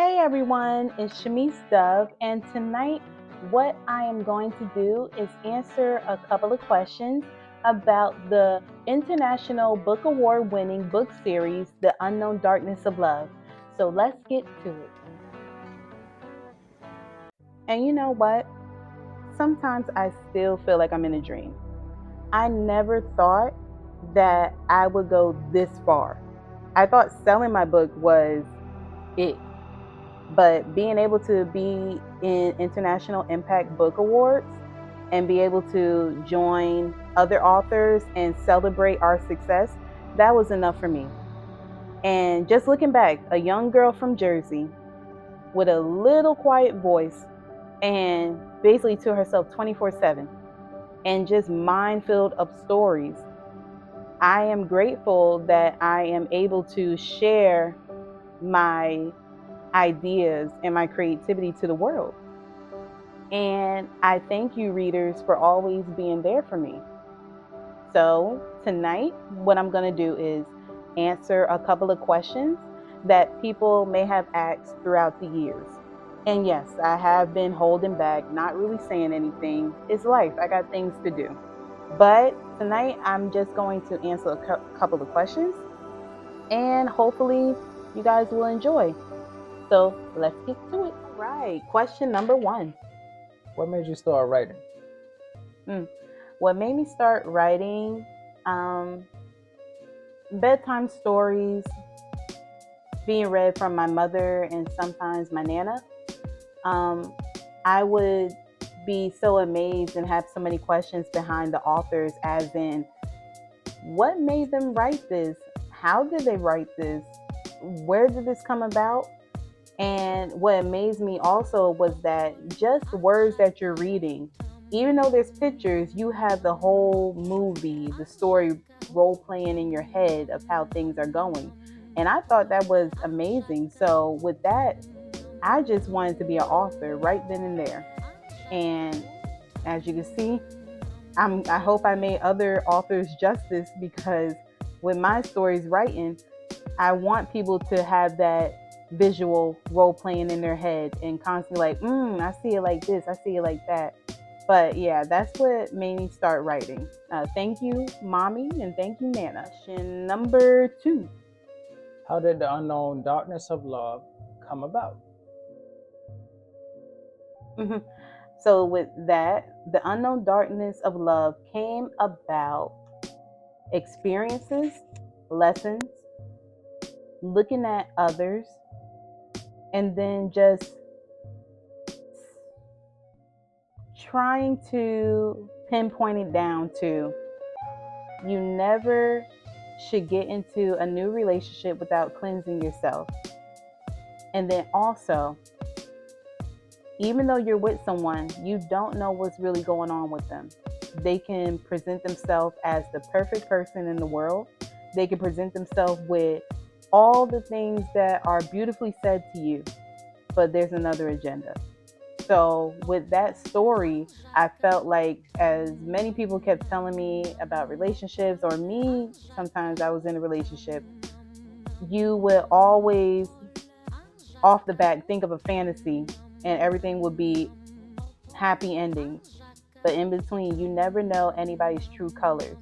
Hey everyone, it's Shamece Dove, and tonight what I am going to do is answer a couple of questions about the International Book Award winning book series, The Unknown Darkness of Love. So let's get to it. And you know what? Sometimes I still feel like I'm in a dream. I never thought that I would go this far. I thought selling my book was it. But being able to be in International Impact Book Awards and be able to join other authors and celebrate our success, that was enough for me. And just looking back, a young girl from Jersey with a little quiet voice and basically to herself 24/7 and just mind filled of stories. I am grateful that I am able to share my ideas and my creativity to the world. And I thank you, readers, for always being there for me. So, tonight, what I'm going to do is answer a couple of questions that people may have asked throughout the years. And yes, I have been holding back, not really saying anything. It's life, I got things to do. But tonight, I'm just going to answer a couple of questions and hopefully you guys will enjoy. So, let's get to it. All right, question number one. What made you start writing? What made me start writing? Um, Bedtime stories being read from my mother and sometimes my nana. Um, I would be so amazed and have so many questions behind the authors, as in, what made them write this? How did they write this? Where did this come about? And what amazed me also was that just words that you're reading, even though there's pictures, you have the whole movie, the story role playing in your head of how things are going. And I thought that was amazing. So, with that, I just wanted to be an author right then and there. And as you can see, I hope I made other authors justice because with my stories writing, I want people to have that visual role playing in their head and constantly like, I see it like this, I see it like that. But yeah, that's what made me start writing. Thank you, mommy, and thank you, Nana. Question number two. How did the unknown darkness of love come about? Mhm. So with that, the unknown darkness of love came about experiences, lessons, looking at others, and then just trying to pinpoint it down to you never should get into a new relationship without cleansing yourself. And then also, even though you're with someone, you don't know what's really going on with them. They can present themselves as the perfect person in the world. They can present themselves with all the things that are beautifully said to you, but there's another agenda. So with that story, I felt like as many people kept telling me about relationships, or me, sometimes I was in a relationship, you would always off the bat think of a fantasy and everything would be happy endings. But in between, you never know anybody's true colors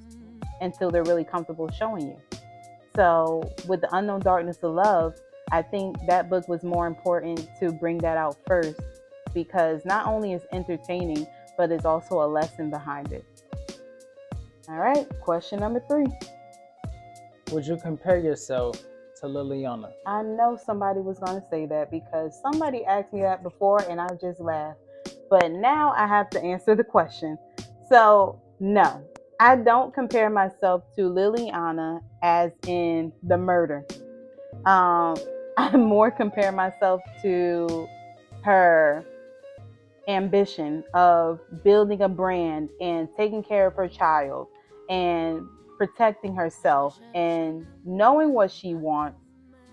until they're really comfortable showing you. So with the unknown darkness of love, I think that book was more important to bring that out first because not only is entertaining, but it's also a lesson behind it. All right, question number three. Would you compare yourself to Liliana? I know somebody was going to say that because somebody asked me that before and I just laughed. But now I have to answer the question. So, no, I don't compare myself to Liliana as in the murder. I more compare myself to her ambition of building a brand and taking care of her child and protecting herself and knowing what she wants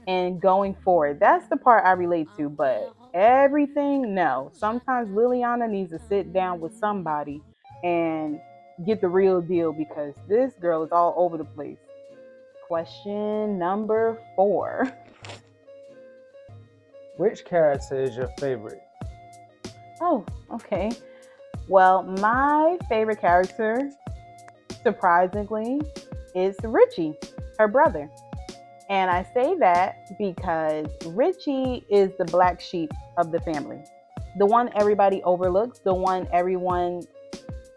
and going forward. That's the part I relate to, but everything, no. Sometimes Liliana needs to sit down with somebody and get the real deal because this girl is all over the place. Question number four. Which character is your favorite? Oh, okay. Well, my favorite character, surprisingly, is Richie, her brother. And I say that because Richie is the black sheep of the family, the one everybody overlooks, the one everyone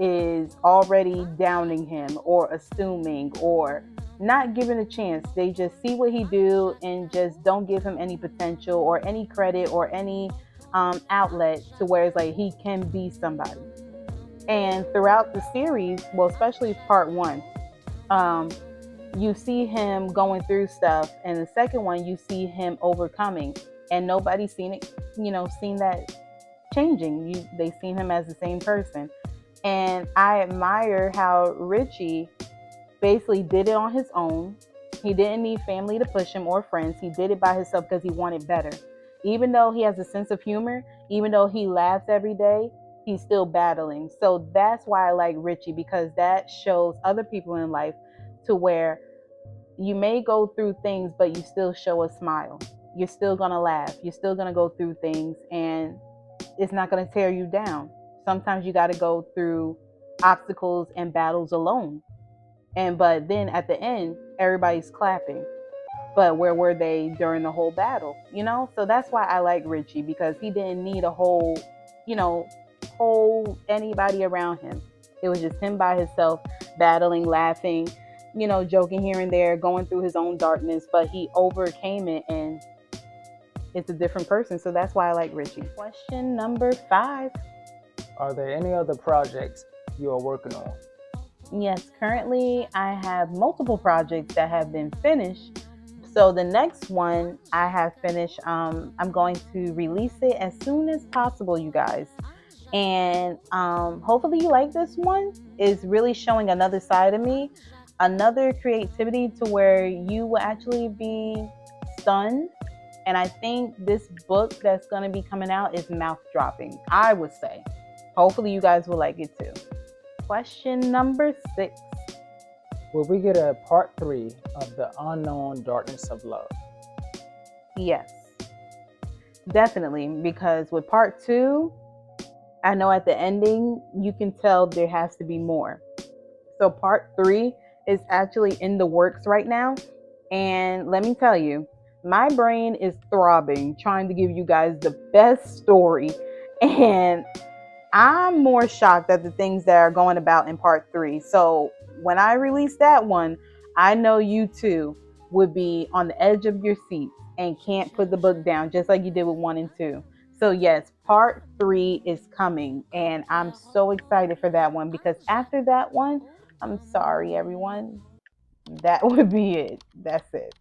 is already downing him or assuming or not giving a chance. They just see what he do and just don't give him any potential or any credit or any outlet to where it's like he can be somebody. And throughout the series, well, especially part one, um, you see him going through stuff, and the second one you see him overcoming, and nobody's seen it, seen that changing. They seen him as the same person. And I admire how Richie basically did it on his own. He didn't need family to push him or friends. He did it by himself because he wanted better. Even though he has a sense of humor, even though he laughs every day, he's still battling. So that's why I like Richie, because that shows other people in life to where you may go through things, but you still show a smile. You're still going to laugh. You're still going to go through things, and it's not going to tear you down. Sometimes you got to go through obstacles and battles alone. But then at the end, everybody's clapping. But where were they during the whole battle? So that's why I like Richie, because he didn't need a you know, whole anybody around him. It was just him by himself, battling, laughing, joking here and there, going through his own darkness, but he overcame it and it's a different person. So that's why I like Richie. Question number 5. Are there any other projects you are working on? Yes, currently I have multiple projects that have been finished. So the next one I have finished, I'm going to release it as soon as possible, you guys. And hopefully you like this one. It's really showing another side of me, another creativity to where you will actually be stunned. And I think this book that's going to be coming out is mouth dropping, I would say. Hopefully you guys will like it too. Question number 6. Will we get a part 3 of The Unknown Darkness of Love? Yes, definitely. Because with part 2, I know at the ending, you can tell there has to be more. So part 3 is actually in the works right now. And let me tell you, my brain is throbbing trying to give you guys the best story. And I'm more shocked at the things that are going about in part 3. So when I release that one, I know you too would be on the edge of your seats and can't put the book down, just like you did with 1 and 2. So yes, part 3 is coming, and I'm so excited for that one, because after that one, I'm sorry everyone, that would be it. That's it.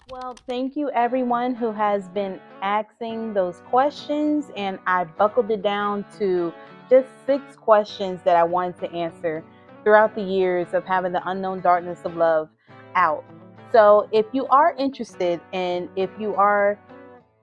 Well, thank you everyone who has been asking those questions, and I buckled it down to just 6 questions that I wanted to answer throughout the years of having The Unknown Darkness of Love out. So if you are interested, and if you are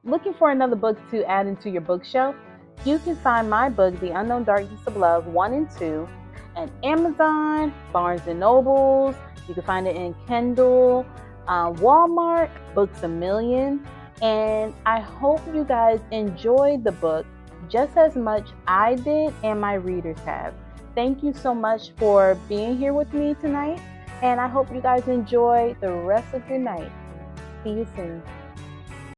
looking for another book to add into your bookshelf, you can find my book, The Unknown Darkness of Love 1 and 2, at Amazon, Barnes and Nobles. You can find it in Kindle, Walmart, Books a Million. And I hope you guys enjoyed the book just as much I did and my readers have. Thank you so much for being here with me tonight. And I hope you guys enjoy the rest of your night. See you soon.